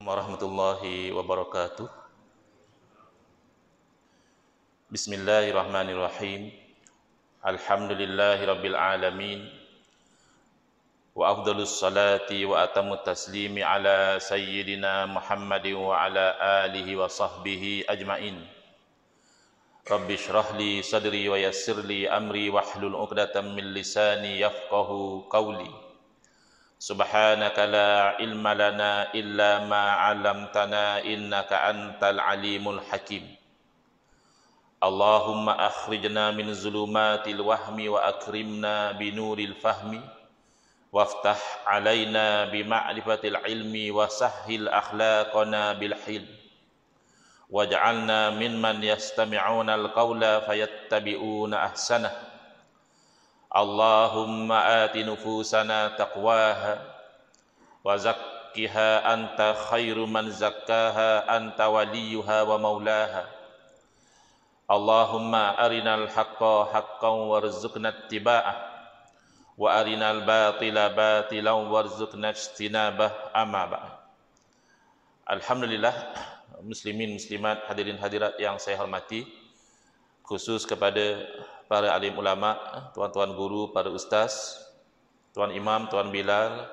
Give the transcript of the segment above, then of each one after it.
warahmatullahi wabarakatuh. Bismillahirrahmanirrahim. Alhamdulillahi rabbil alamin. Wa afdalus salati wa atamut taslimi ala sayyidina Muhammadin wa ala alihi wa sahbihi ajmain. Rabbi shrah li sadri wa yassir li amri wahlul 'uqdatam min lisani yafqahu qawli. Subhanaka la ilma lana illa ma 'allamtana innaka antal alimul hakim. Allahumma akhrijna min zulumatil wahmi wa akrimna binuril fahmi waftah alaina bima'rifatil ilmi wa sahhil akhlaqana bil hilm waj'alna mimman yastami'una al-qawla fayattabi'una ahsanah. Allahumma ati nufusana taqwaha wa zakkiha anta khairu man zakkaha anta waliyuha wa maulaha. Allahumma arinal haqqa haqqan warzuqna ittiba'ah wa arinal batila batilan warzuqna ijtinabah, amma ba'd. Alhamdulillah, muslimin muslimat, hadirin hadirat yang saya hormati, khusus kepada para alim ulama, tuan-tuan guru, para ustaz, tuan imam, tuan bilal,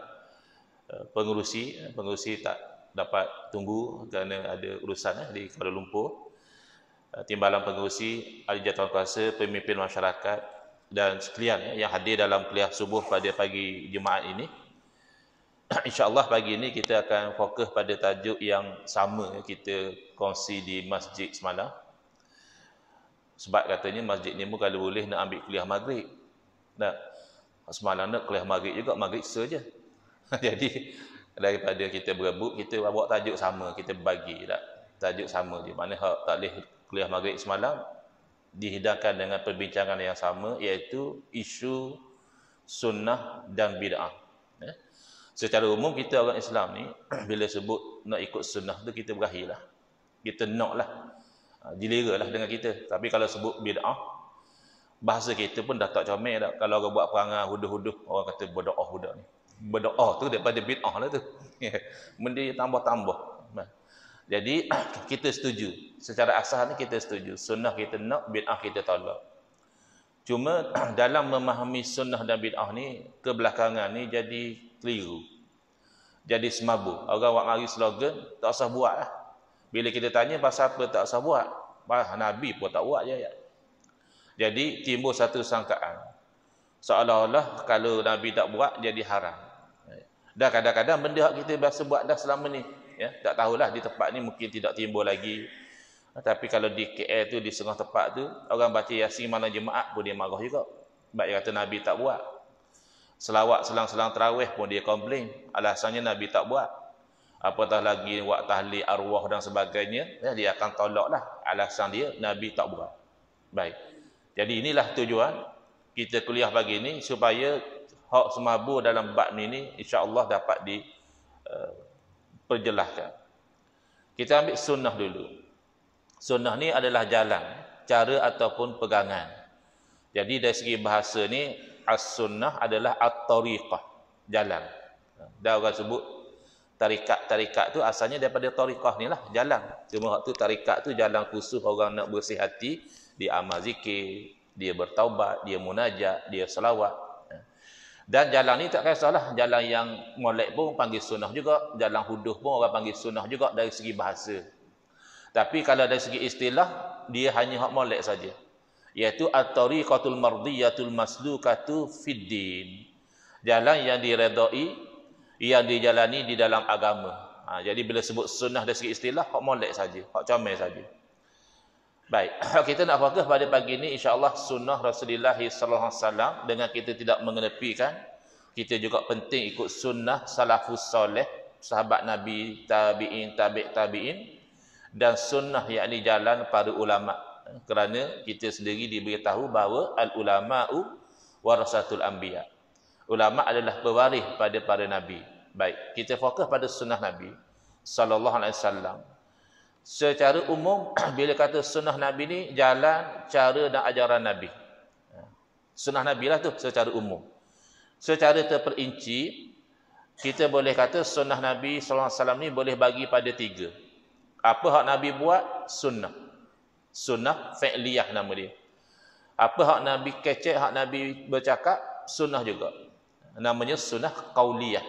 pengurusi tak dapat tunggu kerana ada urusan di Kuala Lumpur, timbalan pengurusi, ahli jawatan kuasa, pemimpin masyarakat dan sekalian yang hadir dalam kuliah subuh pada pagi Jumaat ini. InsyaAllah pagi ini kita akan fokus pada tajuk yang sama kita kongsi di masjid semalam. Sebab katanya masjid ni pun kalau boleh nak ambil kuliah maghrib. Nah, semalam nak kuliah maghrib juga, maghrib saja. Jadi daripada kita berebut, kita bawa tajuk sama, kita bagi tak tajuk sama je. Mana hak tak boleh kuliah maghrib semalam dihidangkan dengan perbincangan yang sama, iaitu isu sunnah dan bid'ah. Secara umum kita orang Islam ni bila sebut nak ikut sunnah tu kita berakhirlah. Kita naklah. Diliralah dengan kita. Tapi kalau sebut bid'ah, bahasa kita pun dah tak comel dah. Kalau orang buat perangai huduh-huduh, orang kata berdoa budak ni. Berdoa tu daripada bid'ah lah tu. Benda tambah-tambah. Jadi kita setuju. Secara asas ni kita setuju. Sunnah kita nak, bid'ah kita tolak. Cuma dalam memahami sunnah dan bid'ah ni, kebelakangan ni jadi keliru. Jadi semabuk. Orang buat mari slogan, tak usah buat lah. Bila kita tanya pasal apa tak usah buat, Nabi pun tak buat je. Jadi timbul satu sangkaan, seolah-olah kalau Nabi tak buat jadi haram. Dah kadang-kadang benda yang kita biasa buat dah selama ni, ya, tak tahulah di tempat ni mungkin tidak timbul lagi. Tapi kalau di KL tu, di setengah tempat tu, orang baca Yasin mana jemaat pun dia marah juga. Sebab dia kata Nabi tak buat. Selawat selang-selang tarawih pun dia komplain, alasannya Nabi tak buat. Apatah lagi buat tahlil arwah dan sebagainya, dia akan tolaklah alasan dia Nabi tak buat. Baik. Jadi inilah tujuan kita kuliah pagi ini, supaya hak semabur dalam bab ni insya-Allah dapat diperjelaskan. Kita ambil sunnah dulu. Sunnah ni adalah jalan, cara ataupun pegangan. Jadi dari segi bahasa ni, as-sunnah adalah at-tariqah, jalan. Dah orang sebut tarikat tu asalnya daripada tariqah ni lah, jalan. Cuma waktu tarikat tu jalan khusus orang nak bersih hati, dia amal zikir, dia bertaubat, dia munajat, dia selawat. Dan jalan ni tak kisahlah, jalan yang molek pun panggil sunnah juga, jalan huduh pun orang panggil sunnah juga dari segi bahasa. Tapi kalau dari segi istilah, dia hanya hak molek saja, iaitu at-tariqatul mardiyatul maslukatu fid din, jalan yang diredai, yang dijalani di dalam agama. Jadi bila sebut sunnah dari segi istilah, hak molek saja, hak comel saja. Baik, kita nak fokus pada pagi ini insya-Allah sunnah Rasulullah sallallahu alaihi wasallam, dengan kita tidak mengenepikan, kita juga penting ikut sunnah salafus soleh, sahabat Nabi, tabi'in, tabi'in, dan sunnah yakni jalan para ulama. Kerana kita sendiri diberitahu bahawa al-ulama'u warasatul anbiya. Ulama adalah pewaris pada para nabi. Baik, kita fokus pada sunnah Nabi sallallahu alaihi wasallam. Secara umum bila kata sunnah Nabi ni, jalan, cara dan ajaran Nabi. Sunnah Nabi lah tu secara umum. Secara terperinci, kita boleh kata sunnah Nabi SAW ni boleh bagi pada 3. Apa hak Nabi buat? Sunnah. Sunnah fi'liyah nama dia. Apa hak Nabi kecek, hak Nabi bercakap, sunnah juga. Namanya sunnah qauliyah.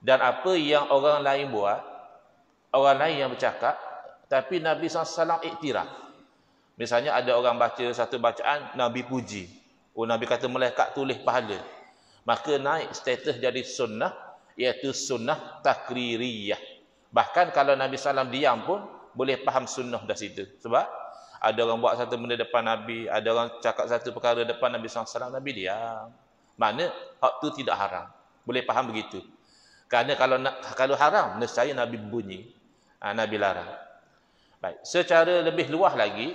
Dan apa yang orang lain buat, orang lain yang bercakap, tapi Nabi SAW iktiraf. Misalnya ada orang baca satu bacaan, Nabi puji. Oh, Nabi kata malaikat tulis pahala. Maka naik status jadi sunnah, iaitu sunnah takririyah. Bahkan kalau Nabi SAW diam pun, boleh faham sunnah dah situ. Sebab ada orang buat satu benda depan Nabi, ada orang cakap satu perkara depan Nabi SAW, Nabi diam. Makna hak tu tidak haram. Boleh faham begitu. Kerana kalau haram, nescaya Nabi bunyi. Nabi larang. Baik. Secara lebih luas lagi,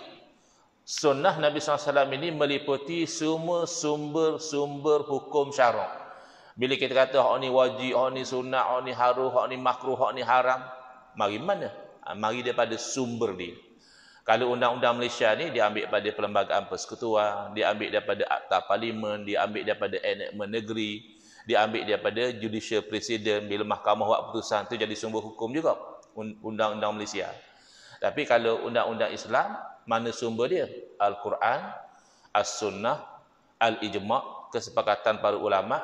sunnah Nabi SAW ini meliputi semua sumber-sumber hukum syarak. Bila kita kata hak ni wajib, hak ni sunnah, hak ni haruh, hak ni makruh, hak ni haram, mari mana? Mari daripada sumber dia. Kalau undang-undang Malaysia ni diambil daripada Perlembagaan Persekutuan, diambil daripada Akta Parlimen, diambil daripada enakmen negeri, diambil daripada Judicial President. Bila mahkamah buat putusan tu jadi sumber hukum juga, undang-undang Malaysia. Tapi kalau undang-undang Islam, mana sumber dia? Al-Quran, As-Sunnah, Al-Ijma', kesepakatan para ulama',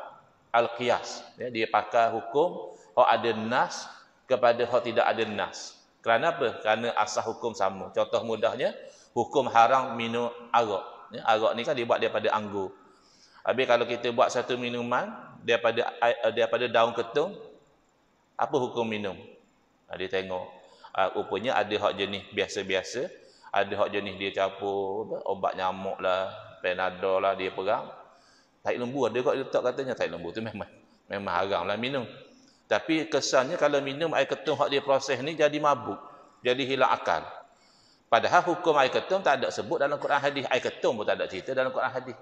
Al-Qiyas. Dia pakai hukum hak ada nas kepada hak tidak ada nas. Kerana apa? Kerana asas hukum sama. Contoh mudahnya, hukum haram minum arak. Arak ni kan dibuat daripada anggur. Habis kalau kita buat satu minuman daripada daun ketung, apa hukum minum? Dia tengok. Rupanya ada hak jenis biasa-biasa, ada hak jenis dia campur obat nyamuk lah, Panadol lah dia pegang. Tai lembu ada kat letak katanya, tai lembu tu memang haram lah minum. Tapi kesannya kalau minum air ketum hak dia proses ni jadi mabuk, jadi hilang akal. Padahal hukum air ketum tak ada sebut dalam Quran hadis. Air ketum pun tak ada cerita dalam Quran hadis.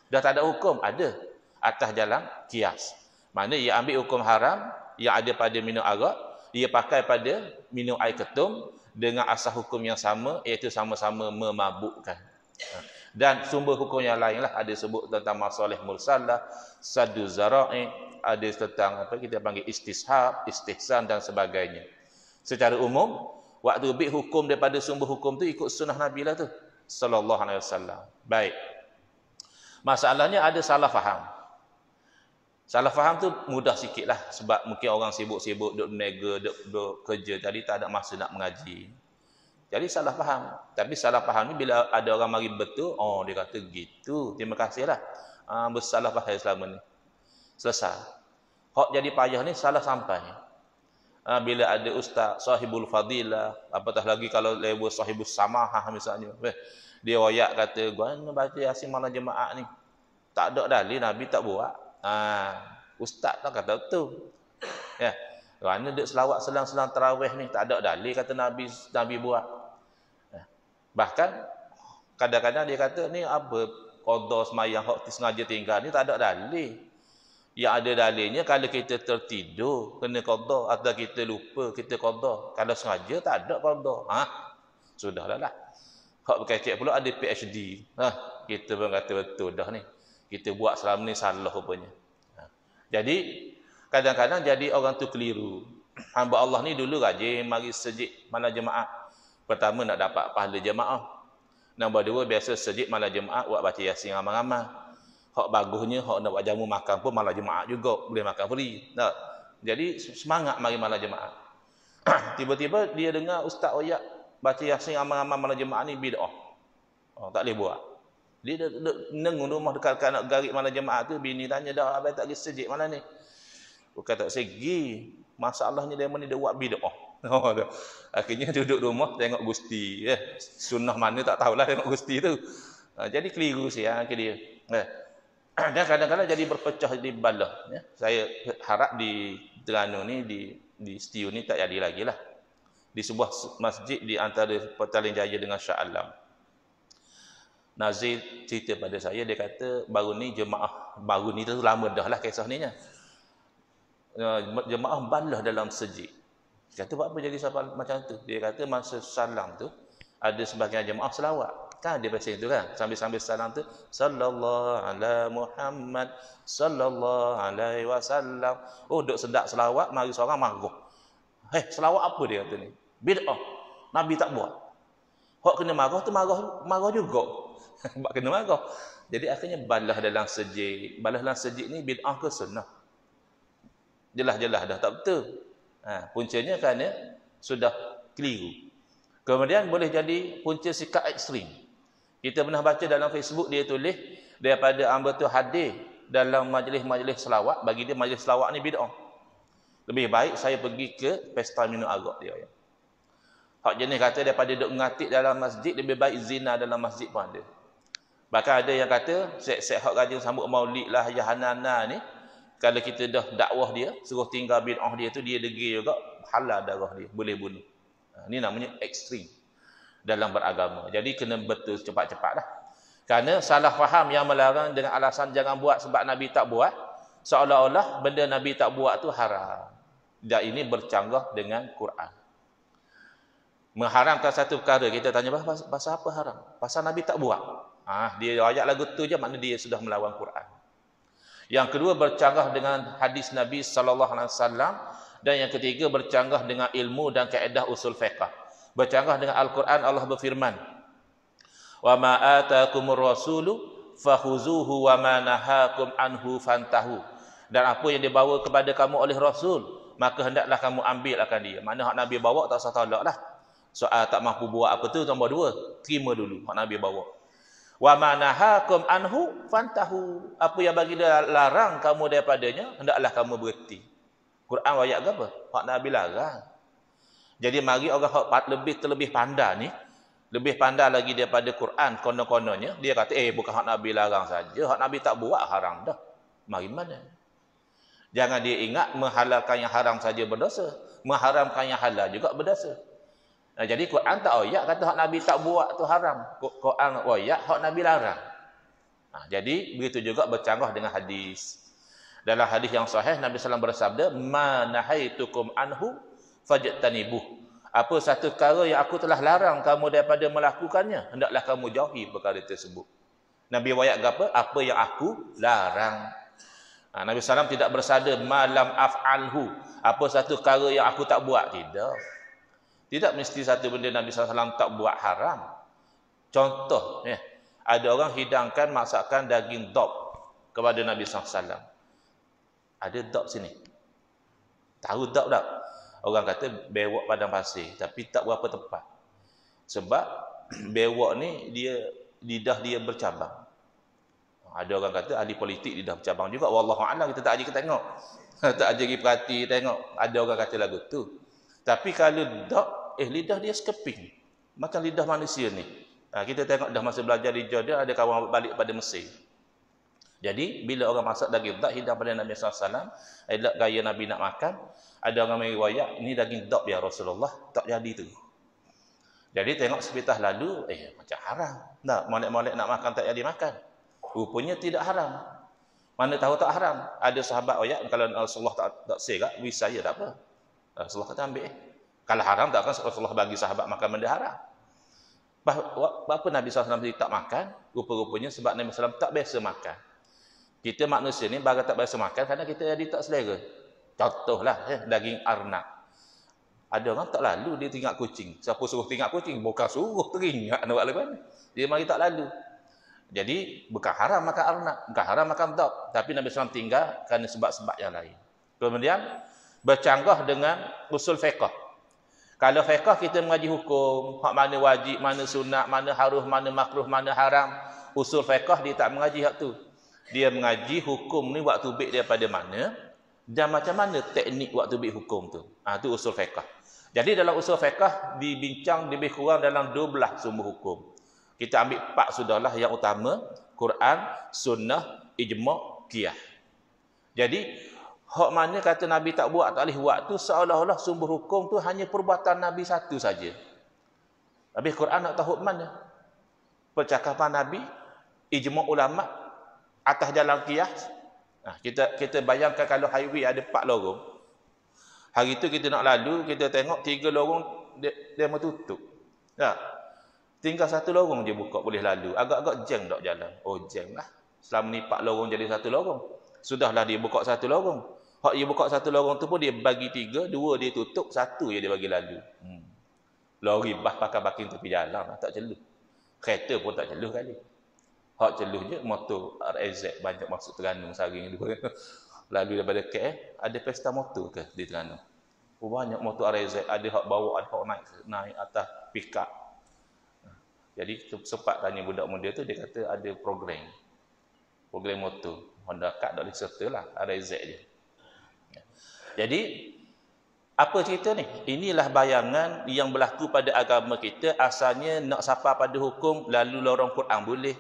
Dah tak ada hukum, ada atas jalan kias. Mana ia ambil hukum haram yang ada pada minum arak, ia pakai pada minum air ketum dengan asas hukum yang sama, iaitu sama-sama memabukkan. Dan sumber hukum yang lain lah, ada sebut tentang masalih mursalah, saddu zara'i, ada tentang apa kita panggil istishab, istihsan dan sebagainya. Secara umum, waktu ambil hukum daripada sumber hukum tu ikut sunnah Nabi lah tu, sallallahu alaihi wasallam. Baik. Masalahnya ada salah faham. Salah faham tu mudah sikit lah, sebab mungkin orang sibuk-sibuk duk berniaga, duk kerja, jadi tak ada masa nak mengaji. Jadi salah faham. Tapi salah faham ni bila ada orang mari betul, oh dia kata gitu, terima kasihlah. Bersalah faham selama ni. Selesai. Hak jadi payah ni salah sampai. Bila ada ustaz sahibul fadilah, apatah lagi kalau level sahibus samahah misalnya. Dia wayak kata, gua baca Yasin malam jemaah ni. Tak ada dalil, Nabi tak buat. Ustaz tak kata betul. Ya. Kerana duk selawat selang-selang tarawih ni tak ada dalil kata Nabi buat. Bahkan kadang-kadang dia kata ni apa qada semayang hak sengaja tinggal ni tak ada dalil. Yang ada dalilnya kalau kita tertidur kena qada atau kita lupa kita qada. Kalau sengaja tak ada qada. Sudahlah lah. Hak berkecek pula ada PhD. Kita pun kata betul dah ni. Kita buat selama ni salah rupanya. Jadi kadang-kadang jadi orang tu keliru. Hamba Allah ni dulu rajin mari sejid malam jemaah. Pertama nak dapat pahala jemaah. Nombor dua biasa sejid malam jemaah buat baca Yasin ramai-ramai. Hak bagusnya hak nak buat jamu makan pun malam jemaah juga, boleh makan free. Tak. Jadi semangat mari malam jemaah. Tiba-tiba dia dengar ustaz oyak baca Yasin ramai-ramai malam jemaah ni bid'ah. Tak boleh buat. Dia nengung rumah dekat nak garik malam jemaah tu, bini tanya dah abang tak pergi sejid malam ni. Bukan tak segi. Masalahnya dia ni dia buat bid'ah. Akhirnya duduk rumah tengok Gusti. Sunnah mana tak tahulah tengok Gusti tu. Jadi keliru siang ke dia. Dan kadang-kadang jadi berpecah di balah. Saya harap di Terengganu ni, di Setiu ni tak jadi lagi lah. Di sebuah masjid di antara Petaling Jaya dengan Shah Alam. Nazir cerita pada saya, dia kata baru ni jemaah, baru ni tu lama dah lah kisah ni. Jemaah balah dalam masjid. Dia kata buat apa jadi macam tu? Dia kata masa salam tu ada sebahagian jemaah selawat. Kan dia baca itu kan. Sambil-sambil salam tu, sallallahu ala Muhammad, sallallahu alaihi wasallam. Oh, duk sedap selawat, mari seorang marah. Selawat apa dia kata ni? Bid'ah. Nabi tak buat. Hak kena marah tu marah juga. Hak kena marah. Jadi akhirnya balah dalam sejik. Balah dalam sejik ni bid'ah ke sunnah? Jelas-jelas dah tak betul. Puncanya kerana sudah keliru. Kemudian boleh jadi punca sikap ekstrim. Kita pernah baca dalam Facebook dia tulis daripada ambatul hadis dalam majlis-majlis selawat, bagi dia majlis selawat ni bid'ah. Lebih baik saya pergi ke pesta minum arak dia. Hak jenis kata daripada duk ngatik dalam masjid, lebih baik zina dalam masjid pun ada. Bahkan ada yang kata set-set hak rajin sambut maulid lah Yahanana ni, kalau kita dah dakwah dia, suruh tinggal bid'ah dia tu, dia degil juga, halal darah dia, boleh bunuh. Ini namanya ekstrim dalam beragama. Jadi kena betul cepat-cepat lah. Kerana salah faham yang melarang dengan alasan jangan buat sebab Nabi tak buat, seolah-olah benda Nabi tak buat tu haram. Dan ini bercanggah dengan Quran. Mengharamkan satu perkara, kita tanya pasal apa haram? Pasal Nabi tak buat. Dia ayat lagu tu je, maknanya dia sudah melawan Quran. Yang kedua, bercanggah dengan hadis Nabi SAW. Dan yang ketiga, bercanggah dengan ilmu dan kaedah usul fiqh. Bercanggah dengan Al-Quran, Allah berfirman, "Wa ma atakumur rasulu fakhuzuhu wa ma nahakum anhu fantahu." Dan apa yang dibawa kepada kamu oleh Rasul, maka hendaklah kamu ambil akan dia. Mana hak Nabi bawa tak usah tolak lah. Soal tak mampu buat apa tu, nombor 2, terima dulu hak Nabi bawa. Wa ma nahakum anhu fantahu. Apa yang bagi dia larang kamu daripadanya, hendaklah kamu berhenti. Quran ayat ke apa? Hak Nabi larang. Jadi mari orang hak terlebih pandai ni, lebih pandai lagi daripada Quran konon-kononnya, dia kata bukan hak Nabi larang saja, hak Nabi tak buat haram dah. Mari mana? Jangan dia ingat menghalalkan yang haram saja berdosa, mengharamkan yang halal juga berdosa. Jadi Quran tak ayat kata hak Nabi tak buat tu haram. Quran ayat hak Nabi larang. Jadi begitu juga bercanggah dengan hadis. Dalam hadis yang sahih Nabi SAW bersabda, "Ma nahaitukum anhu fajtanibuh." Apa satu perkara yang aku telah larang kamu daripada melakukannya, hendaklah kamu jauhi perkara tersebut. Nabi ayat apa? Apa yang aku larang. Nabi SAW tidak bersabda malam af'alhu, apa satu perkara yang aku tak buat. Tidak mesti satu benda Nabi SAW tak buat haram. Contoh, ada orang hidangkan masakan daging dab kepada Nabi SAW. Ada dab sini. Tahu dab tak? Orang kata bewak padang pasir, tapi tak berapa tepat. Sebab bewak ni lidah dia bercabang. Ada orang kata ahli politik lidah bercabang juga. Wallahu a'lam, kita tak ajar tengok. Tak ajar perhati tengok. Ada orang kata lagu tu. Tapi kalau dab, lidah dia sekeping. Macam lidah manusia ni. Kita tengok dah masa belajar di Jordan, ada kawan balik pada Mesir. Jadi bila orang masak daging dab hidang pada Nabi SAW, gaya Nabi nak makan, ada orang meriwayat, ini daging dab ya Rasulullah, tak jadi tu. Jadi tengok sepitah lalu, macam haram. Tak, molek-molek nak makan tak jadi makan. Rupanya tidak haram. Mana tahu tak haram. Ada sahabat ayat, kalau Rasulullah tak serak, wisaya tak apa. Rasulullah kata ambil. Kalau haram tak akan Rasulullah bagi sahabat makan benda haram. Apa Nabi SAW tak makan? Rupa-rupanya sebab Nabi SAW tak biasa makan. Kita manusia ni bagai tak biasa makan kerana kita jadi tak selera. Contohlah daging arnab. Ada orang tak lalu dia teringat kucing. Siapa suruh teringat kucing? Bukan suruh teringat nak buat lepas ni. Dia mari tak lalu. Jadi bukan haram makan arnab, bukan haram makan dab, tapi Nabi SAW tinggal kerana sebab-sebab yang lain. Kemudian bercanggah dengan usul fiqh. Kalau fiqh kita mengaji hukum, hak mana wajib, mana sunat, mana haruh, mana makruh, mana haram. Usul fiqh dia tak mengaji hak tu. Dia mengaji hukum ni waktu baik daripada mana dan macam mana teknik waktu baik hukum tu. Tu usul fiqh. Jadi dalam usul fiqh dibincang lebih kurang dalam 12 sumber hukum. Kita ambil 4 sudahlah yang utama, Quran, sunnah, ijma', qiyas. Jadi hak mana kata Nabi tak buat, tak boleh buat tu seolah-olah sumber hukum tu hanya perbuatan Nabi satu saja. Habis Quran nak tahu mana? Percakapan Nabi, ijma' ulama' atas jalan qiyas. Kita bayangkan kalau highway ada 4 lorong. Hari tu kita nak lalu, kita tengok 3 lorong dia tutup. Tinggal satu lorong je buka boleh lalu. Agak-agak jam tak jalan. Oh jam lah. Selama ni 4 lorong jadi satu lorong. Sudahlah dia buka satu lorong. Hak dia buka satu lorong tu pun dia bagi 3, 2 dia tutup, 1 je dia bagi lalu. Lori bas pakai parking tepi jalan lah, tak celuh. Kereta pun tak celuh kali. Hak celuh je motor RZ banyak masuk Terengganu saring dua. Lalu daripada KL ada pesta motor ke di Terengganu. Banyak motor RZ, ada hak bawa, ada hak naik atas pick up. Jadi sempat tanya budak muda tu, dia kata ada program motor Honda Cut tak diserta lah, RZ je. Jadi apa cerita ni? Inilah bayangan yang berlaku pada agama kita. Asalnya nak sapa pada hukum, lalu lorong Quran boleh,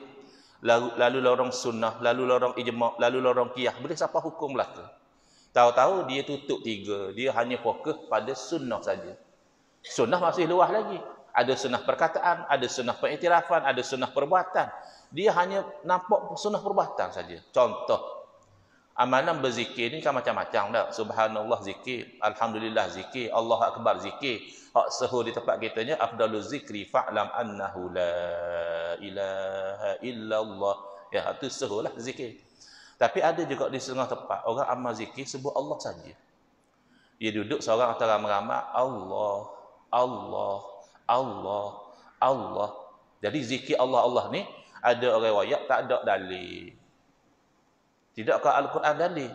lalu lorong sunnah, lalu lorong ijma', lalu lorong qiyas, boleh sapa hukum belaka. Tahu-tahu dia tutup 3, dia hanya fokus pada sunnah saja. Sunnah masih luas lagi. Ada sunnah perkataan, ada sunnah pengiktirafan, ada sunnah perbuatan. Dia hanya nampak sunnah perbuatan saja. Contoh, amalan berzikir ni kan macam-macam dah. Subhanallah zikir, alhamdulillah zikir, Allah akbar zikir. Hak sahur di tempat kitanya, afdaluz zikri fa'lam annahu la ilaha illallah. Ya, itu sahurlah zikir. Tapi ada juga di setengah tempat orang amal zikir sebut Allah saja. Dia duduk seorang antara ramai-ramai, Allah, Allah, Allah, Allah. Jadi zikir Allah Allah ni ada riwayat, tak ada dalil. Tidakkah Al-Quran dalil?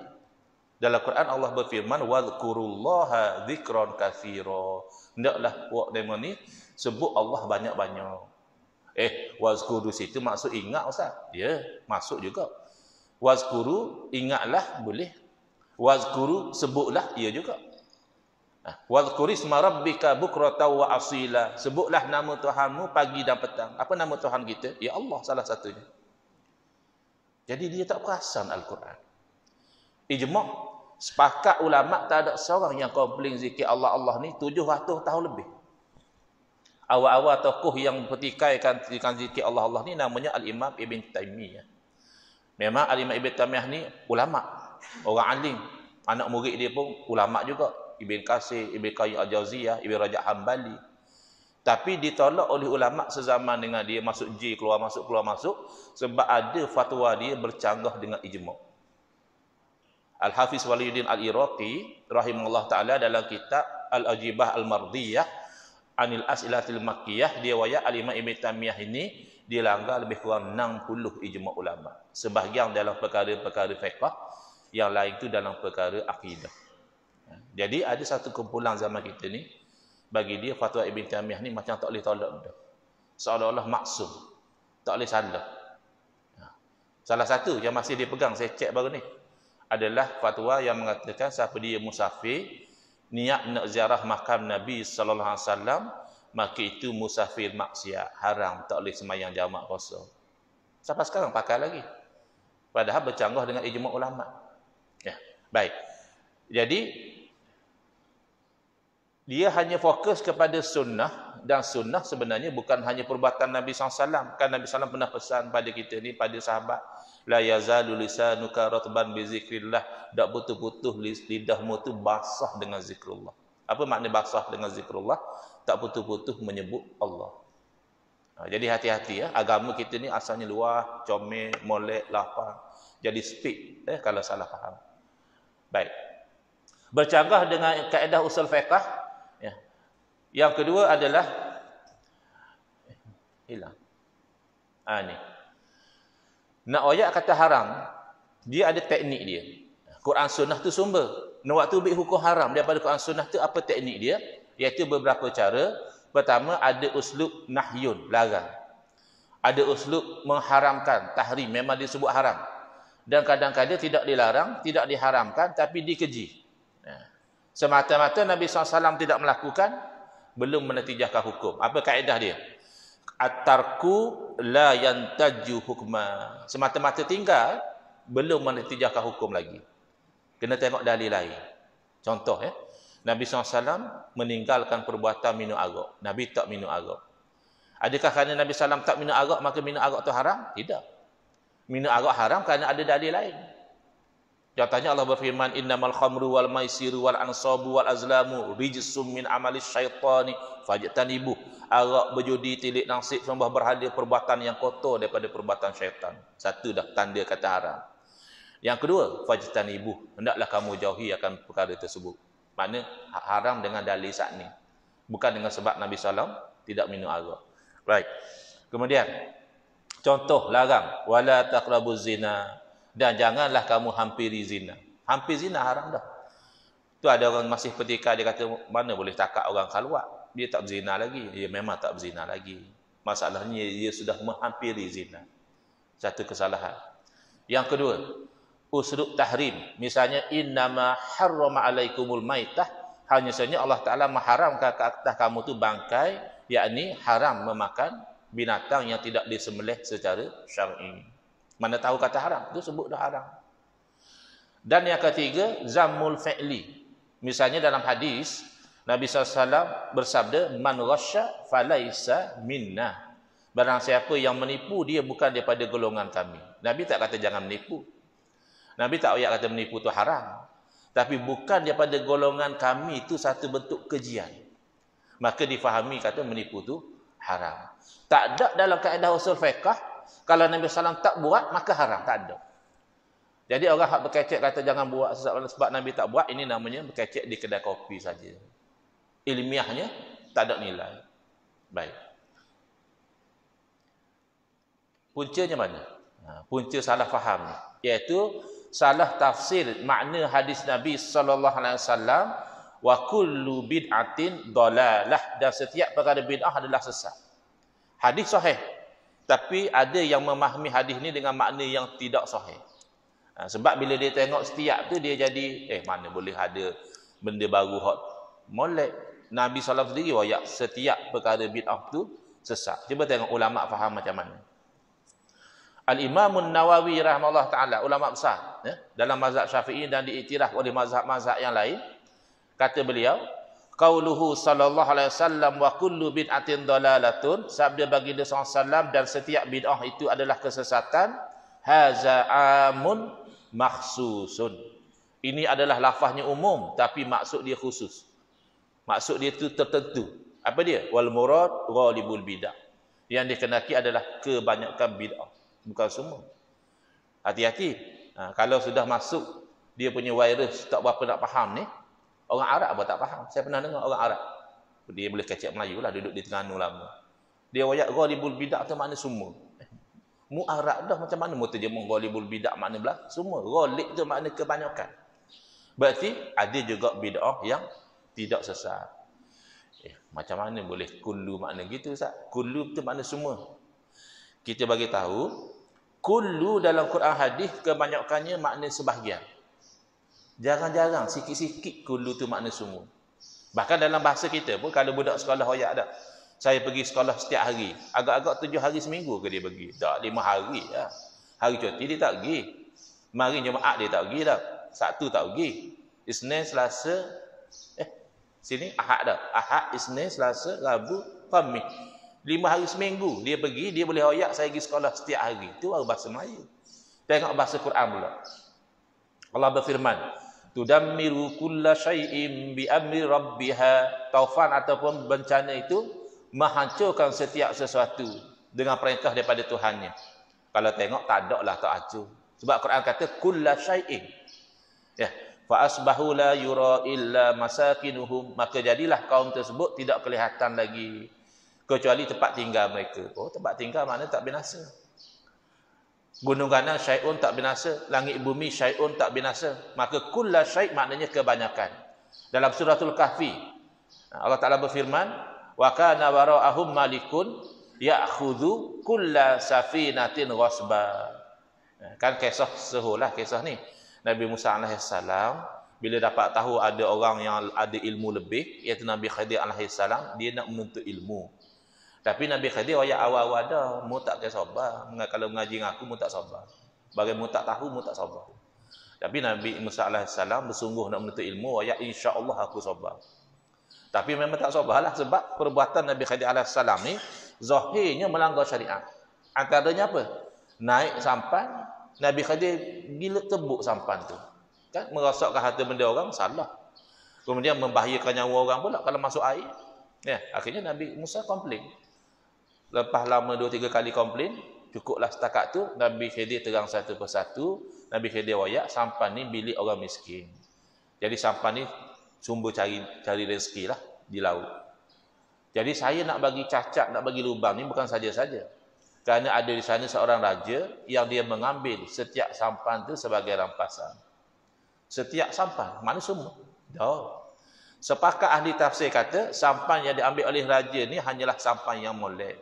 Dalam Quran Allah berfirman, wadhkurullaha dzikran katsira. Hendaklah buat demo ni sebut Allah banyak-banyak. Wazkuru situ maksud ingat Ustaz. Ya, masuk juga. Wazkuru ingatlah boleh. Wazkuru sebutlah ia juga. Wadhkuri isma rabbika bukratan wa asila. Sebutlah nama Tuhanmu pagi dan petang. Apa nama Tuhan kita? Ya Allah salah satunya. Jadi dia tak perasan Al-Quran. Ijma' sepakat ulama' tak ada seorang yang komplain zikir Allah Allah ni 700 tahun lebih. Awal-awal tokoh yang pertikaikan zikir Allah Allah ni namanya Al-Imam Ibn Taymiyah. Memang Al-Imam Ibn Taymiyah ni ulama', orang alim. Anak murid dia pun ulama' juga. Ibn Qasir, Ibn Qayyim Al-Jauziyah, Ibn Rajab Hanbali. Tapi ditolak oleh ulama' sezaman dengan dia, masuk J, keluar masuk, sebab ada fatwa dia bercanggah dengan ijma'. Al-Hafiz Waliyuddin Al-Iraqi rahimahullah ta'ala dalam kitab Al-Ajibah Al-Mardiyah Anil As'ilatil Makkiyah, dia wayak Al-Imam Ibn Taymiyah ini dia langgar lebih kurang 60 ijma' ulama'. Sebahagian dalam perkara-perkara fiqh, yang lain itu dalam perkara akidah. Jadi ada satu kumpulan zaman kita ni, bagi dia fatwa Ibn Taymiyah ni macam tak boleh tolak dah. Seolah-olah maksum, tak boleh salah. Salah satu yang masih dipegang, saya cek baru ni, adalah fatwa yang mengatakan siapa dia musafir, niat nak ziarah makam Nabi sallallahu alaihi wasallam, maka itu musafir maksiat, haram, tak boleh sembahyang jamak puasa. Sampai sekarang pakai lagi. Padahal bercanggah dengan ijma' ulama. Ya, baik. Jadi dia hanya fokus kepada sunnah, dan sunnah sebenarnya bukan hanya perbuatan Nabi SAW. Kan Nabi SAW pernah pesan pada kita ni, pada sahabat, la yazalu lisanuka ratban bi zikrillah, tak putus-putus lidahmu tu basah dengan zikrullah. Apa makna basah dengan zikrullah? Tak putus-putus menyebut Allah. Jadi hati-hati ya, agama kita ni asalnya luah, comel, molek, lapang. Jadi speak kalau salah faham. Baik. Bercanggah dengan kaedah usul fiqh. Ya. Yang kedua adalah hilang. Ni. Nak ayat kata haram, dia ada teknik dia. Quran sunnah tu sumber. Nak waktu ambil hukum haram daripada Quran sunnah tu apa teknik dia? Iaitu beberapa cara. Pertama ada uslub nahyun, larang. Ada uslub mengharamkan, tahrim, memang disebut haram. Dan kadang-kadang tidak dilarang, tidak diharamkan, tapi dikeji. Semata-mata Nabi SAW tidak melakukan, belum menetijahkan hukum. Apa kaedah dia? At-tarku la yantaju hukma. Semata-mata tinggal, belum menetijahkan hukum lagi. Kena tengok dalil lain. Contoh Nabi SAW meninggalkan perbuatan minum arak. Nabi tak minum arak. Adakah kerana Nabi SAW tak minum arak, maka minum arak itu haram? Tidak. Minum arak haram kerana ada dalil lain. Contohnya Allah berfirman, innamal khamru wal maisiru wal ansabu wal azlamu rijsum min amalis syaitani fajtanibuh. Arak, berjudi, tilik nasib, sembah berhala, perbuatan yang kotor daripada perbuatan syaitan. Satu dah tanda kata haram. Yang kedua, fajtanibuh, hendaklah kamu jauhi akan perkara tersebut. Makna haram dengan dalil saat ni, bukan dengan sebab Nabi SAW tidak minum arak. Right. Kemudian contoh larang, wala taqrabuz zina, dan janganlah kamu hampiri zina. Hampir zina haram dah. Tu ada orang masih petika, dia kata mana boleh takak orang khalwat, dia tak berzina lagi. Dia memang tak berzina lagi. Masalahnya dia sudah menghampiri zina. Satu kesalahan. Yang kedua, usruk tahrim. Misalnya innama harrama alaikumul maitah, hanya saja Allah Taala mengharamkan ke atas kamu tu bangkai, yakni haram memakan binatang yang tidak disembelih secara syar'i. Mana tahu kata haram, itu sebut dah haram. Dan yang ketiga, zammul fi'li. Misalnya dalam hadis, Nabi SAW bersabda, man ghasya falaisa minna. Barang siapa yang menipu, dia bukan daripada golongan kami. Nabi tak kata jangan menipu. Nabi tak ayat kata menipu itu haram. Tapi bukan daripada golongan kami, itu satu bentuk kejian. Maka difahami kata menipu itu haram. Tak ada dalam kaedah usul fiqh, kalau Nabi SAW tak buat, maka haram. Tak ada. Jadi orang hak berkecek kata jangan buat sebab Nabi tak buat, ini namanya berkecek di kedai kopi saja. Ilmiahnya tak ada nilai. Baik. Puncanya mana? Punca salah faham. Iaitu salah tafsir makna hadis Nabi SAW, wa kullu bid'atin dalalah, dan setiap perkara bid'ah adalah sesat. Hadis sahih. Tapi ada yang memahami hadis ni dengan makna yang tidak sahih. Sebab bila dia tengok setiap tu, dia jadi, mana boleh ada benda baru hot molek. Nabi SAW sendiri wayak setiap perkara bid'ah tu sesat. Cuba tengok ulama' faham macam mana. Al-Imamun Nawawi rahimahullah ta'ala, ulama' besar, dalam mazhab Syafi'i dan diiktiraf oleh mazhab-mazhab yang lain, kata beliau, qauluhu sallallahu alaihi wasallam wa kullu bid'atin dalalatun, sabda baginda SAW, dan setiap bid'ah itu adalah kesesatan, haza amun makhsusun. Ini adalah lafaznya umum tapi maksud dia khusus. Maksud dia itu tertentu. Apa dia? Wal murad ghalibul bid'ah. Yang dikehendaki adalah kebanyakan bid'ah, bukan semua. Hati-hati. Kalau sudah masuk dia punya virus tak berapa nak faham ni, orang Arab pun tak faham. Saya pernah dengar orang Arab, dia boleh kecek Melayu lah, duduk di Terengganu lama. Dia wayak ghalibul bid'ah tu makna semua. Mu Arab dah macam mana mu terjemah ghalibul bid'ah makna belah? Semua. Ghalib tu makna kebanyakan. Berarti ada juga bid'ah yang tidak sesat. Macam mana boleh kullu makna gitu Ustaz? Kullu tu makna semua. Kita bagi tahu, kullu dalam Quran hadis kebanyakannya makna sebahagian. Jarang-jarang, sikit-sikit kullu tu makna semua. Bahkan dalam bahasa kita pun, kalau budak sekolah hoyak dah, saya pergi sekolah setiap hari, agak-agak 7 hari seminggu ke dia pergi? Tak, 5 hari ya. Hari cuti dia tak pergi. Mari Jumaat dia tak pergi dah. Sabtu tak pergi. Isnin, Selasa, sini Ahad dah. Ahad, Isnin, Selasa, Rabu, Khamis. 5 hari seminggu dia pergi, dia boleh hoyak saya pergi sekolah setiap hari. Itu baru bahasa Melayu. Tengok bahasa Quran pula. Allah berfirman, tudammiru kulla syai'in bi amri rabbiha. Taufan ataupun bencana itu menghancurkan setiap sesuatu dengan perintah daripada Tuhannya. Kalau tengok tak ada lah tak hancur. Sebab Quran kata kulla syai'in. Ya, fa asbahu la yura illa masakinuhum, maka jadilah kaum tersebut tidak kelihatan lagi kecuali tempat tinggal mereka. Oh, tempat tinggal maknanya tak binasa. Gunung ganang syai'un tak binasa, langit bumi syai'un tak binasa. Maka kulla syai' maknanya kebanyakan. Dalam suratul Kahfi, Allah Ta'ala berfirman, wa kana wara'ahum malikun ya'khudhu kulla safinatin ghasba. Kan kisah sehulah kisah ni. Nabi Musa AS bila dapat tahu ada orang yang ada ilmu lebih, iaitu Nabi Khidir AS, dia nak menuntut ilmu. Tapi Nabi Khidir ayat awal-awal dah, mu tak kena sabar. Kalau mengaji dengan aku, mu tak sabar. Bagi mu tak tahu, mu tak sabar. Tapi Nabi Musa AS bersungguh nak menuntut ilmu, ayat insya-Allah aku sabar. Tapi memang tak sabarlah sebab perbuatan Nabi Khidir AS ni zahirnya melanggar syariat. Antaranya apa? Naik sampan, Nabi Khidir gila tebuk sampan tu. Kan merosakkan harta benda orang salah. Kemudian membahayakan nyawa orang pula kalau masuk air. Ya, akhirnya Nabi Musa komplain. Lepas lama 2-3 kali komplain, cukuplah setakat tu. Nabi Khidir terang satu persatu. Nabi Khidir wayak sampan ni bilik orang miskin. Jadi sampan ni sumber cari rezeki lah di laut. Jadi saya nak bagi cacat, nak bagi lubang ni bukan saja-saja. Kerana ada di sana seorang raja yang dia mengambil setiap sampan tu sebagai rampasan. Setiap sampan, mana semua? Dah. Sepakat ahli tafsir kata, sampan yang diambil oleh raja ni hanyalah sampan yang molek.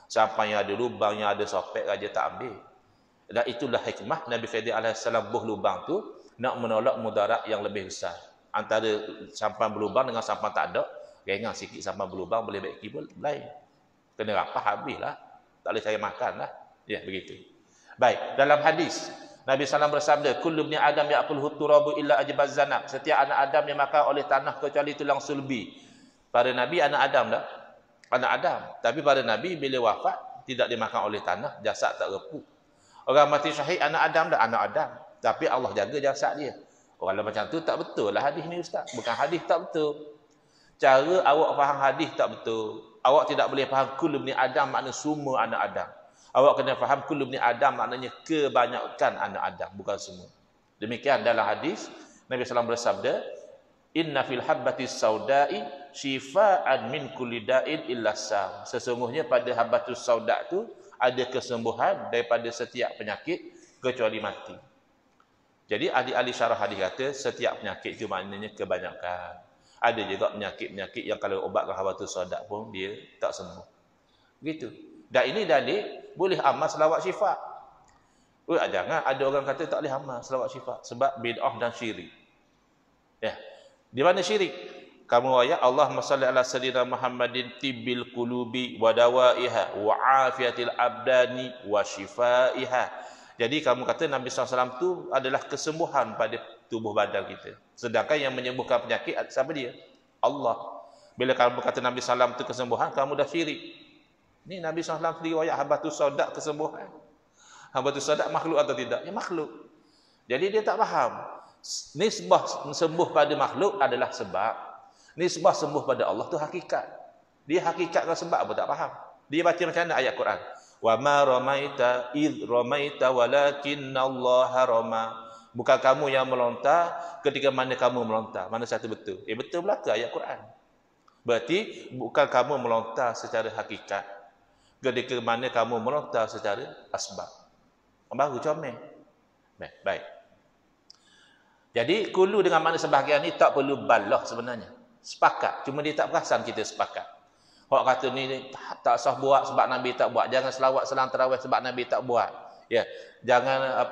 Sampan yang ada lubang, yang ada sopek, raja tak ambil. Dan itulah hikmah Nabi Khidir AS buh lubang tu nak menolak mudarat yang lebih besar. Antara sampan berlubang dengan sampan tak ada, ringan sikit sampan berlubang boleh baik kibul lain. Kena rapah habislah. Tak boleh cari makan lah. Ya, begitu. Baik, dalam hadis Nabi SAW bersabda, kullu ibni Adam ya'kulhu turabu illa ajbaz zanab. Setiap anak Adam yang makan oleh tanah kecuali tulang sulbi. Pada Nabi anak Adam dah. Anak Adam. Tapi pada Nabi bila wafat tidak dimakan oleh tanah, jasad tak repuk. Orang mati syahid anak Adam dah, anak Adam. Tapi Allah jaga jasad dia. Kalau macam tu tak betul lah hadis ni ustaz. Bukan hadis tak betul. Cara awak faham hadis tak betul. Awak tidak boleh faham kullu ibni Adam makna semua anak Adam. Awak kena faham kullu ibni Adam maknanya kebanyakan anak Adam, bukan semua. Demikian dalam hadis Nabi SAW bersabda, inna fil habbatis saudai shifaan min kulli da'in illa sam. Sesungguhnya pada habbatus sauda tu ada kesembuhan daripada setiap penyakit kecuali mati. Jadi ahli-ahli syarah hadis kata setiap penyakit itu maknanya kebanyakan. Ada juga penyakit-penyakit yang kalau obatkan habbatus sauda pun dia tak sembuh. Begitu. Dan ini dalil boleh amal selawat syifa. Jangan ada orang kata tak boleh amal selawat syifa sebab bid'ah dan syirik. Ya. Di mana syirik? Kamu ayat Allahumma salli ala sayyidina Muhammadin tibbil qulubi wa dawaiha wa afiyatil abdani wa shifaiha. Jadi kamu kata Nabi SAW tu adalah kesembuhan pada tubuh badan kita. Sedangkan yang menyembuhkan penyakit siapa dia? Allah. Bila kamu kata Nabi SAW tu kesembuhan, kamu dah syirik. Ni Nabi SAW riwayat habbatus sauda kesembuhan. Habbatus sauda makhluk atau tidak? Ya makhluk. Jadi dia tak faham. Nisbah sembuh pada makhluk adalah sebab. Nisbah sembuh pada Allah tu hakikat. Dia hakikatkan sebab apa tak faham. Dia baca macam mana ayat Quran? Wa ma ramaita id ramaita walakinallaha rama. Bukan kamu yang melontar ketika mana kamu melontar. Mana satu betul? Betul belaka ayat Quran. Berarti bukan kamu melontar secara hakikat. Ketika mana kamu melontar secara asbab. Baru comel. Baik. Jadi kulu dengan makna sebahagian ni tak perlu balah sebenarnya. Sepakat. Cuma dia tak perasan kita sepakat. Orang kata ni tak sah buat sebab Nabi tak buat. Jangan selawat selang tarawih sebab Nabi tak buat. Ya. Jangan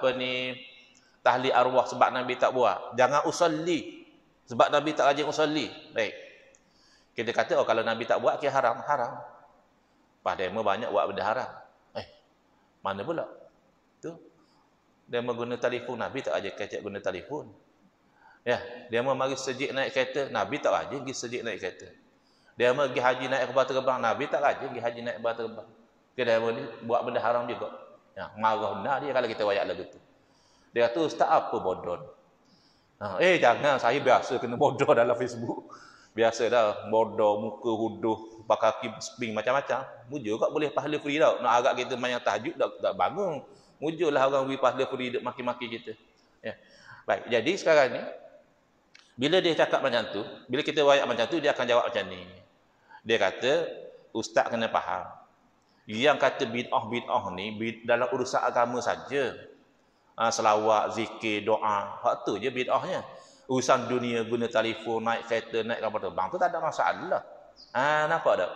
tahlil arwah sebab Nabi tak buat. Jangan usalli sebab Nabi tak rajin usalli. Baik. Kita kata kalau Nabi tak buat kira haram. Padahal banyak buat benda haram. Mana pula? Tu. Dia guna telefon, Nabi tak ajar kecek guna telefon. Ya, dia mari sejik naik kereta, Nabi tak ajar pergi sejik naik kereta. Dia pergi haji naik kapal terbang, Nabi tak ajar pergi haji naik kapal terbang. Dia buat benda haram juga. Ya, marah benar dia kalau kita wayak lagu tu. Dia kata, ustaz apa bodoh? Jangan, saya biasa kena bodoh dalam Facebook. Biasa dah, bodoh, muka huduh, pakai kaki spring macam-macam. Mujur kat boleh pahala free tau. Nak agak kita main tahajud tak bangun. Mujurlah orang beri pahala free duk maki-maki kita. Ya. Baik, jadi sekarang ni bila dia cakap macam tu, bila kita wayak macam tu dia akan jawab macam ni. Dia kata, ustaz kena faham. Yang kata bid'ah ni dalam urusan agama saja. Selawat, zikir, doa, hak tu je bid'ahnya. Urusan dunia guna telefon, naik kereta, naik kapal terbang tu tak ada masalah. Nampak tak?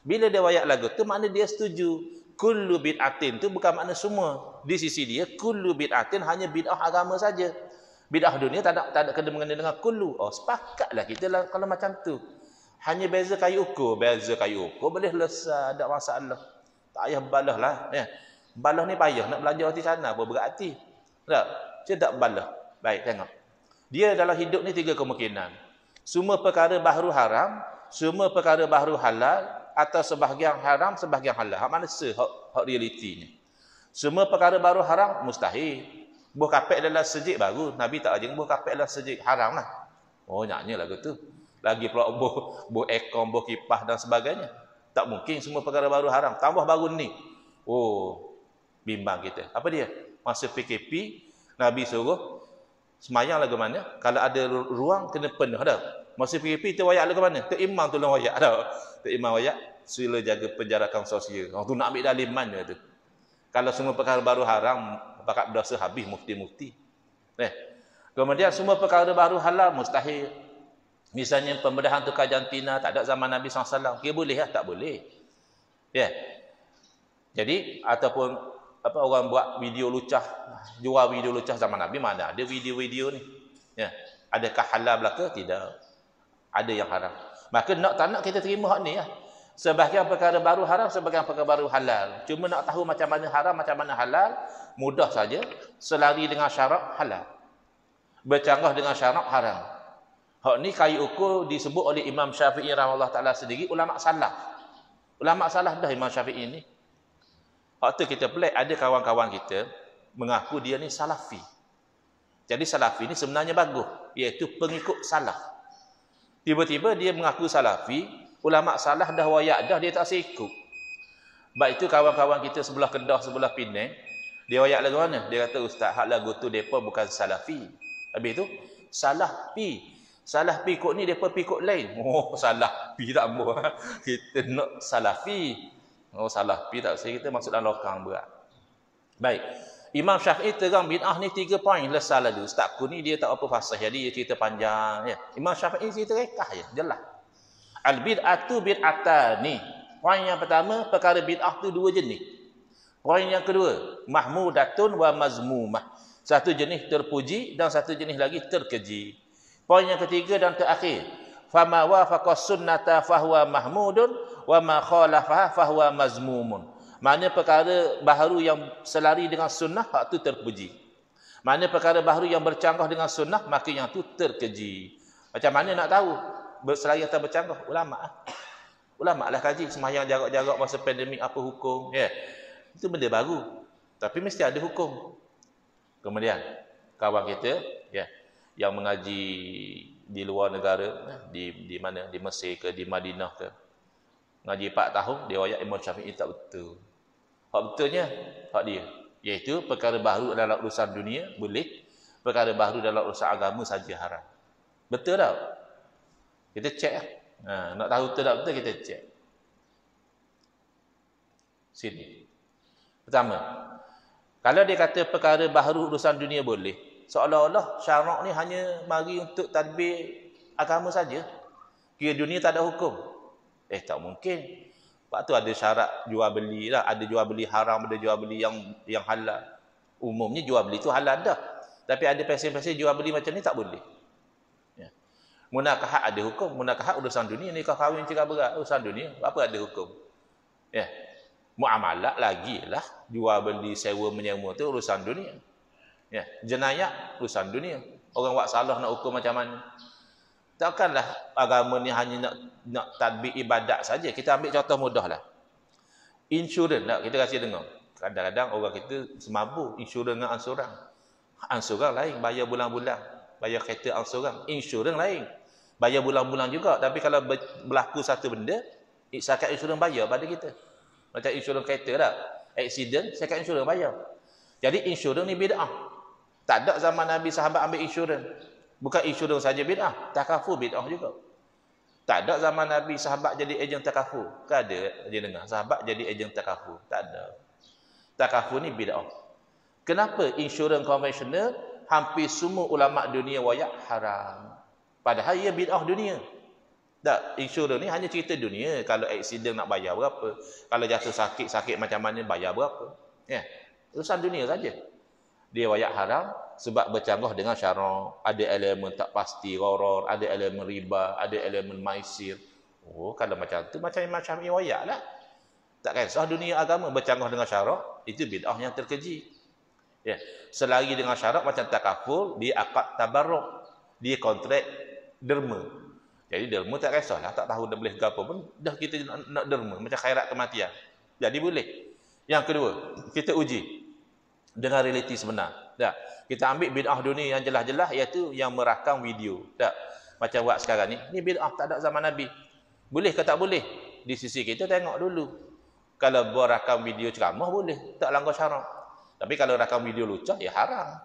Bila dia wayak lagu tu makna dia setuju. Kullu bid'atin tu bukan makna semua. Di sisi dia kullu bid'atin hanya bid'ah agama saja. Bid'ah dunia tak ada kena mengena dengan kullu. Sepakatlah kita lah kalau macam tu. Hanya beza kayu ukur, boleh selesai, tak masalah. Tak payah balah lah. Ya. Balah ni payah nak belajar di sana apa berarti. Tak? Dia tak balah. Baik, tengok. Dia dalam hidup ni 3 kemungkinan. Semua perkara baru haram, semua perkara baru halal, atau sebahagian haram, sebahagian halal. Hak mana hak realitinya. Semua perkara baru haram, mustahil. Buh kapek dalam sejik baru. Nabi tak ajeng buh kapek dalam sejik. Haram lah. Oh, nyaknya lagu tu. Lagi pula buh ekor, buh kipas dan sebagainya. Tak mungkin semua perkara baru haram. Tambah baru ni. Oh, bimbang kita. Apa dia? Masa PKP, Nabi suruh semayang lagu mana? Kalau ada ruang, kena penuh dah. Masa PKP, tu wayak lagu mana? Tu imam tolong wayak dah. Tu imam wayak, sila jaga penjarakan sosial. Orang tu nak ambil dalil mana tu? Kalau semua perkara baru haram, bakat berdosa habis mufti-mufti. Kemudian semua perkara baru halal, mustahil. Misalnya pembedahan tukar jantina, tak ada zaman Nabi SAW. Dia boleh lah? Tak boleh. Ya. Jadi, ataupun orang buat video lucah, jual video lucah zaman Nabi, mana ada video-video ni? Ya. Adakah halal belaka? Tidak. Ada yang haram. Maka nak tak nak kita terima hak ni lah. Sebahagian perkara baru haram, sebahagian perkara baru halal. Cuma nak tahu macam mana haram, macam mana halal, mudah saja. Selari dengan syarat halal. Bercanggah dengan syarat haram. Hak ni kayu ukur disebut oleh Imam Syafi'i rahimahullah ta'ala sendiri, ulama salah. Ulama salah dah Imam Syafi'i ni. Hak tu kita pelik, ada kawan-kawan kita mengaku dia ni salafi. Jadi salafi ni sebenarnya bagus, iaitu pengikut salaf. Tiba-tiba dia mengaku salafi, ulama salah dah wayak dah, dia tak sikut. Baik itu kawan-kawan kita sebelah Kedah, sebelah Penang, dia wayak lagu mana? Dia kata, ustaz, hak lagu tu mereka bukan salafi. Habis itu, salah pi. Salah pi kot ni, mereka pi kot lain. Oh, salah pi tak ambil. Kita nak salafi. Oh, salah pi tak. Saya kita masuk dalam lokang berat. Baik. Imam Syafi'i terang bid'ah ni 3 poin lesal lalu. Ustaz aku ni dia tak apa fasih. Jadi dia cerita panjang. Ya. Imam Syafi'i cerita rekah je. Jelas. Al-bid'atu bid'atani. Poin yang pertama, perkara bid'ah tu 2 jenis. Poin yang kedua, mahmudatun wa mazmumah. Satu jenis terpuji dan satu jenis lagi terkeji. Poin yang ketiga dan terakhir, fama wafaqa sunnata fahuwa mahmudun wa ma khalafaha fahuwa mazmumun. Mana perkara baharu yang selari dengan sunnah, hak tu terpuji. Mana perkara baharu yang bercanggah dengan sunnah, maka yang tu terkeji. Macam mana nak tahu berselari atau bercanggah? Ulama. Ulama lah kaji sembahyang jarak-jarak masa pandemik apa hukum, ya. Itu benda baru. Tapi mesti ada hukum. Kemudian kawan kita, ya, yang mengaji di luar negara, di mana, di Mesir ke, di Madinah ke, ngaji 4 tahun, dia wayak Imam Syafi'i tak betul. Hak betulnya, hak dia, iaitu perkara baru dalam urusan dunia boleh, perkara baru dalam urusan agama saja haram. Betul tak? Kita cek. Nak tahu betul tak betul, kita cek. Sini. Pertama, kalau dia kata perkara baru urusan dunia boleh, seolah-olah syarak ni hanya mari untuk tadbir agama saja. Kira dunia tak ada hukum. Tak mungkin. Sebab tu ada syarat jual beli lah. Ada jual beli haram, ada jual beli yang halal. Umumnya jual beli tu halal dah. Tapi ada pesen-pesen jual beli macam ni tak boleh. Ya. Munakahat ada hukum. Munakahat urusan dunia. Nikah kahwin cerai berat urusan dunia. Apa ada hukum? Ya. Muamalat lagi lah. Jual beli, sewa, menyewa tu urusan dunia. Ya, jenayah urusan dunia. Orang buat salah nak hukum macam mana? Takkanlah agama ni hanya nak tadbir ibadat saja. Kita ambil contoh mudah lah. Insurans nak kita kasih dengar. Kadang-kadang orang kita semabuk insurans dengan ansuran. Ansuran lain, bayar bulan-bulan. Bayar kereta ansuran. Insurans lain, bayar bulan-bulan juga. Tapi kalau berlaku satu benda, sakat insurans bayar pada kita. Macam insurans kereta tak? Accident, sakat insurans bayar. Jadi insurans ni bid'ah. Tak ada zaman Nabi sahabat ambil insurans. Bukan insurans saja bid'ah, takaful bid'ah juga. Tak ada zaman Nabi sahabat jadi ejen takaful. Kan ada dia dengar sahabat jadi ejen takaful. Tak ada. Takaful ni bid'ah. Kenapa insurans konvensional hampir semua ulama dunia wayak haram? Padahal ia bid'ah dunia. Tak, insurans ni hanya cerita dunia. Kalau accident nak bayar berapa? Kalau jatuh sakit macam mana bayar berapa? Ya. Urusan dunia saja. Dia wayak haram sebab bercanggah dengan syarak. Ada elemen tak pasti gharar, ada elemen riba, ada elemen maisir. Oh, kalau macam tu macam Imam Syafi'i wayak lah. Tak kisah dunia agama bercanggah dengan syarak, itu bid'ah yang terkeji. Ya, selari dengan syarak macam takaful, dia akad tabarruk, dia kontrak derma. Jadi derma tak kisahlah, tak tahu dah boleh ke apa pun, dah kita nak derma macam khairat kematian. Jadi boleh. Yang kedua, kita uji dengan realiti sebenar. Tak. Kita ambil bid'ah dunia yang jelas-jelas, iaitu yang merakam video. Tak. Macam buat sekarang ni. Ni bid'ah tak ada zaman Nabi. Boleh ke tak boleh? Di sisi kita tengok dulu. Kalau buat rakam video ceramah boleh. Tak langgar syarak. Tapi kalau rakam video lucah, ya haram.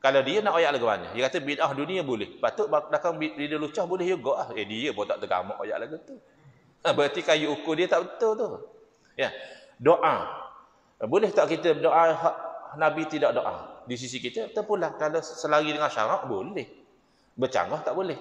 Kalau dia nak ayat lagu mana? Dia kata bid'ah dunia boleh. Patut rakam video lucah boleh juga. Dia pun tak tergamak ayat lagu tu. Berarti kayu ukur dia tak betul tu. Ya. Doa. Boleh tak kita doa Nabi tidak doa? Di sisi kita terpulang. Kalau selari dengan syarak boleh. Bercanggah tak boleh.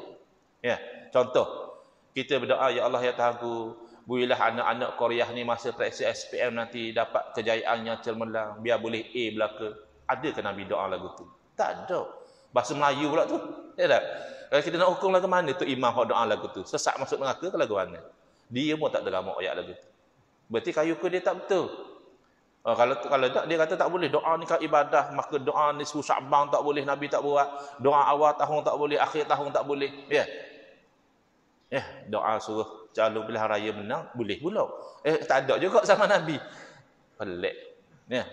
Ya. Contoh, kita berdoa, ya Allah ya Tuhanku, berilah anak-anak Korea ni masa periksa SPM nanti dapat kejayaan yang cemerlang, biar boleh A belaka. Ada ke Nabi doa lagu tu? Tak ada. Bahasa Melayu pula tu. Ya tak? Kalau kita nak hukum lagu mana tu imam hak doa lagu tu? Sesat masuk neraka ke lagu mana? Dia pun tak tergamak ayat lagu tu. Berarti kayu ke dia tak betul. Kalau tak, dia kata tak boleh. Doa ni kan ibadah. Maka doa ni suruh Sya'ban tak boleh. Nabi tak buat. Doa awal tahun tak boleh. Akhir tahun tak boleh. Ya. Doa suruh calon pilihan raya menang. Boleh pula. Tak ada juga sama Nabi. Pelik. Ya.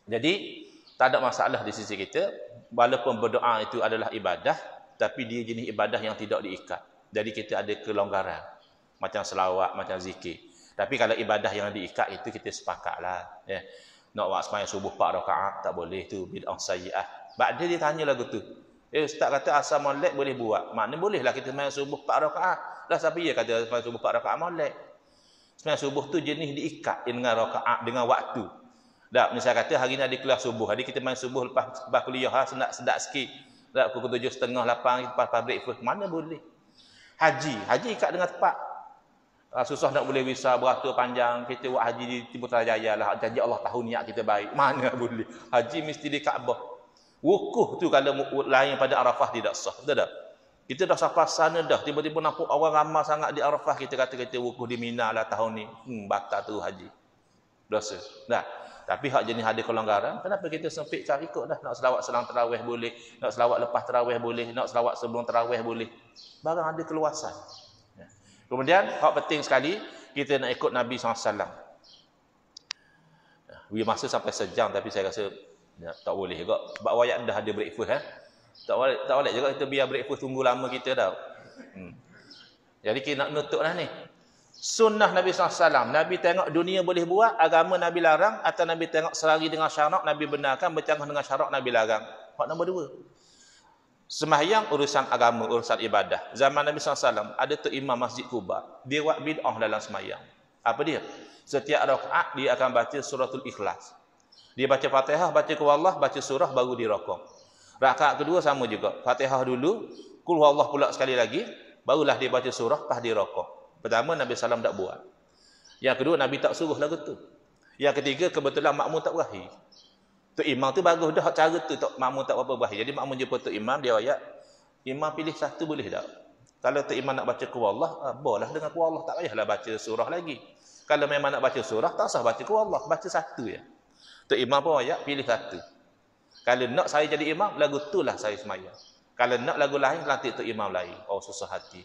Jadi, tak ada masalah di sisi kita. Walaupun berdoa itu adalah ibadah. Tapi dia jenis ibadah yang tidak diikat. Jadi kita ada kelonggaran. Macam selawat, macam zikir. Tapi kalau ibadah yang diikat itu kita sepakatlah. Ya. Nak buat sembahyang subuh 4 rakaat tak boleh tu bid'ah sayyi'ah. Ba'da dia tanya lagu tu. Ustaz kata asal molek boleh buat. Maknanya bolehlah kita sembahyang subuh 4 rakaat. Lah siapa dia kata sembahyang subuh 4 rakaat molek? Sembahyang subuh tu jenis diikat dengan rakaat dengan waktu. Tak, misalnya kata hari ni ada kelas subuh. Hari kita main subuh lepas kuliah sedap sikit. Tak, pukul 7.30 8 lepas breakfast. Mana boleh? Haji ikat dengan tepat. Susah nak boleh visa beratur panjang, kita buat haji di Timur Jaya lah, janji Allah tahun niat kita baik. Mana boleh? Haji mesti di Kaabah. Wukuf tu kalau lain pada Arafah tidak sah. Betul tak? Kita dah sampai sana dah, tiba-tiba nampak orang ramai sangat di Arafah, kita kata kita wukuf di Mina lah tahun ni. Batal tu haji. Dosa. Dah. Tapi hak jenis ada kelonggaran, kenapa kita sempitkan ikut dah? Nak selawat selang tarawih boleh, nak selawat lepas tarawih boleh, nak selawat sebelum tarawih boleh. Barang ada keluasan. Kemudian, hak penting sekali, kita nak ikut Nabi SAW. Beri masa sampai sejam, tapi saya rasa tak boleh juga. Sebab wayat dah ada breakfast. Tak boleh juga kita biar breakfast tunggu lama kita tau. Jadi kita nak nutup lah ni. Sunnah Nabi SAW. Nabi tengok dunia boleh buat, agama Nabi larang, atau Nabi tengok selari dengan syarak, Nabi benarkan, bercanggah dengan syarak, Nabi larang. Hak nombor 2. Sembahyang urusan agama, urusan ibadah. Zaman Nabi SAW, ada tu imam Masjid Quba. Dia buat bid'ah dalam sembahyang. Apa dia? Setiap rakaat dia akan baca suratul Ikhlas. Dia baca Fatihah, baca Qul Huwallah, baca surah baru dia rakaat. Rakaat kedua sama juga. Fatihah dulu, Qul Huwallah pula sekali lagi, barulah dia baca surah, lepas dia rakaat. Pertama Nabi SAW tak buat. Yang kedua Nabi tak suruh lagu tu. Yang ketiga kebetulan makmum tak berakhir. Tok imam tu bagus dah cara tu, tok makmum tak apa bahaya. Jadi makmum jumpa tok imam, dia ayat imam pilih satu boleh tak? Kalau tok imam nak baca Qul Huwallah, boleh dengan Qul Huwallah, tak payahlah baca surah lagi. Kalau memang nak baca surah, tak usah baca Qul Huwallah, baca satu ya. Tok imam pun ayat pilih satu. Kalau nak saya jadi imam, lagu itulah saya sembahyang. Kalau nak lagu lain, lantik tok imam lain. Oh susah hati.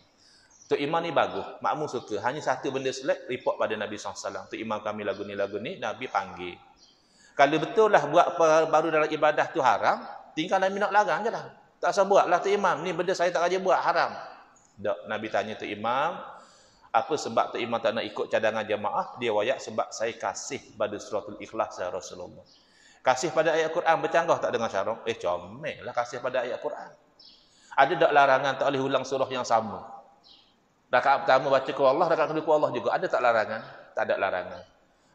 Tok imam ni bagus, makmum suka. Hanya satu benda select, report pada Nabi SAW. Tok imam kami lagu ni, Nabi panggil. Kalau betul lah buat baru dalam ibadah tu haram, tinggal Nabi nak larang je lah. Tak usah buat lah tu imam. Ni benda saya tak rajin buat, haram. Tak, Nabi tanya tu imam, apa sebab tu imam tak nak ikut cadangan jamaah? Dia wayak sebab saya kasih pada suratul Ikhlas ya Rasulullah. Kasih pada ayat Quran bercanggah tak dengan syarak? Comel lah kasih pada ayat Quran. Ada tak larangan tak boleh ulang surah yang sama? Rakaat pertama baca Qul Allah, rakaat kedua Qul Allah juga. Ada tak larangan? Tak ada larangan.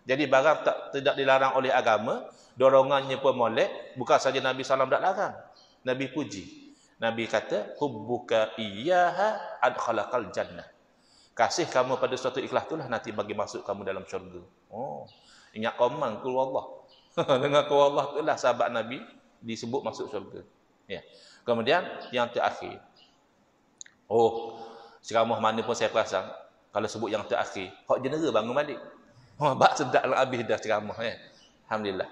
Jadi barang tidak dilarang oleh agama, dorongannya pun molek, bukan saja Nabi SAW tak larang. Nabi puji. Nabi kata, hubbuka iyyaha adkhalaqal jannah. Kasih kamu pada suatu ikhlas itulah nanti bagi masuk kamu dalam syurga. Oh, ingat komang Qul Allah. Dengan Qul Allah itulah sahabat Nabi disebut masuk syurga. Ya. Kemudian yang terakhir. Oh, ceramah mana pun saya perasan kalau sebut yang terakhir, hak jenera bangun balik. Bak sedap lah habis dah ceramah ya. Alhamdulillah.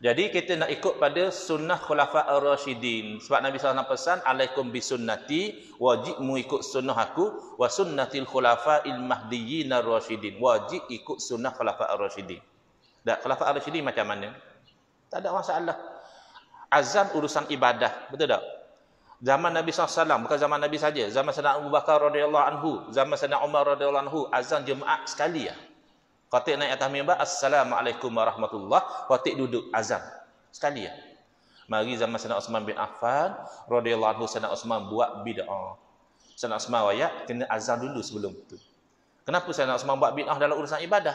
Jadi kita nak ikut pada sunnah khulafa ar-rasyidin. Sebab Nabi SAW pesan, alaikum bisunnati, wajibmu ikut sunnah aku, wa sunnatil khulafa il-mahdiyyin ar-rasyidin. Wajib ikut sunnah khulafa ar-rasyidin. Dan khulafa ar-rasyidin macam mana? Tak ada masalah. Azan urusan ibadah, betul tak? Zaman Nabi SAW, bukan zaman Nabi saja, zaman Sayyidina Abu Bakar radhiyallahu anhu, zaman Sayyidina Umar radhiyallahu anhu, azan Jumaat sekali ya. Khatib naik atas mimbar, Assalamualaikum warahmatullahi, khatib duduk azan sekali ya. Mari zaman Sayyidina Uthman bin Affan radhiyallahu anhu, Sayyidina Uthman buat bid'ah. Sayyidina Uthman wayak kena azan dulu sebelum itu. Kenapa Sayyidina Uthman buat bid'ah dalam urusan ibadah?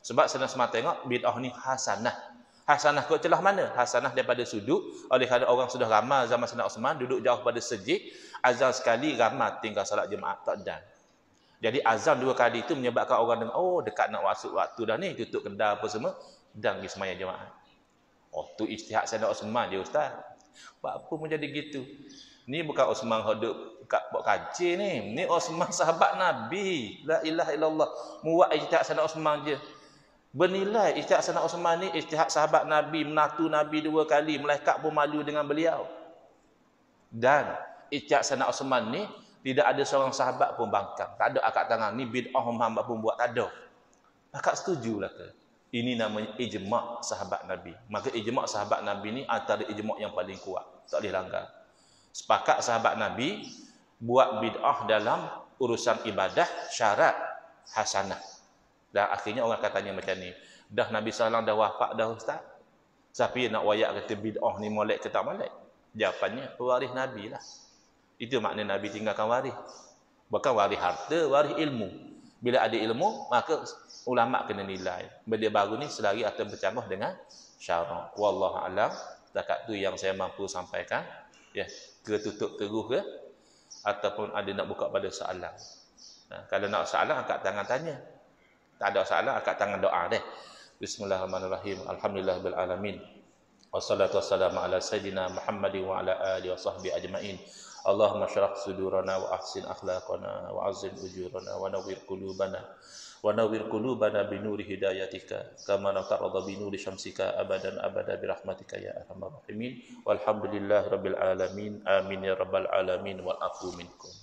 Sebab Sayyidina Uthman tengok bid'ah ni hasanah. Hasanah kot celah mana? Hasanah daripada sudut. Oleh kerana orang sudah ramai zaman Sayyidina Uthman duduk jauh pada masjid, azan sekali ramai tinggal salat Jumaat tak dan. Jadi azan 2 kali itu menyebabkan orang dengar, oh dekat nak masuk waktu dah ni, tutup kedai apa semua, dan pergi sembahyang Jumaat. Oh tu ijtihad Sayyidina Uthman je ustaz. Buat apa menjadi gitu? Ni bukan Uthman hidup kat buat kaji ni. Ni Uthman sahabat Nabi. La ilaha illallah. Muat ijtihad Sayyidina Uthman je. Bernilai ijtihad Sayyidina Uthman ni ijtihad sahabat Nabi, menatu Nabi 2 kali, malaikat pun malu dengan beliau. Dan ijtihad Sayyidina Uthman ni tidak ada seorang sahabat pun bangkang. Tak ada akad tangan ni bid'ah Muhammad pun buat, tak ada. Akak setujulah ke? Ini namanya ijma' sahabat Nabi. Maka ijma' sahabat Nabi ni antara ijma' yang paling kuat. Tak boleh langgar. Sepakat sahabat Nabi buat bid'ah dalam urusan ibadah syarat hasanah. Dan akhirnya orang katanya macam ni. Dah Nabi SAW dah wafat dah ustaz. Siapa yang nak wayak kata bid'ah ni molek ke tak molek? Jawapannya waris Nabi lah. Itu makna Nabi tinggalkan waris. Bukan waris harta, waris ilmu. Bila ada ilmu, maka ulama kena nilai. Benda baru ni selari atau bercanggah dengan syarak. Wallahu a'lam. Setakat tu yang saya mampu sampaikan. Ya, ke tutup terus ke ataupun ada nak buka pada soalan. Nah, kalau nak soalan angkat tangan tanya. Tak ada soalan angkat tangan doa deh. Bismillahirrahmanirrahim. Alhamdulillahirabbil alamin. Wassalatu wassalamu ala sayidina Muhammadin wa ala alihi wa sahbihi ajmain. Allahumma syrah sudurana wa ahsin akhlaqana wa azim ujurana wa nawwir qulubana bi nuri hidayatika kama natarada bi nuri syamsika abadan abada bi rahmatika ya arhamar rahimin walhamdulillahi rabbil alamin amin ya rabbal alamin wal afu minkum.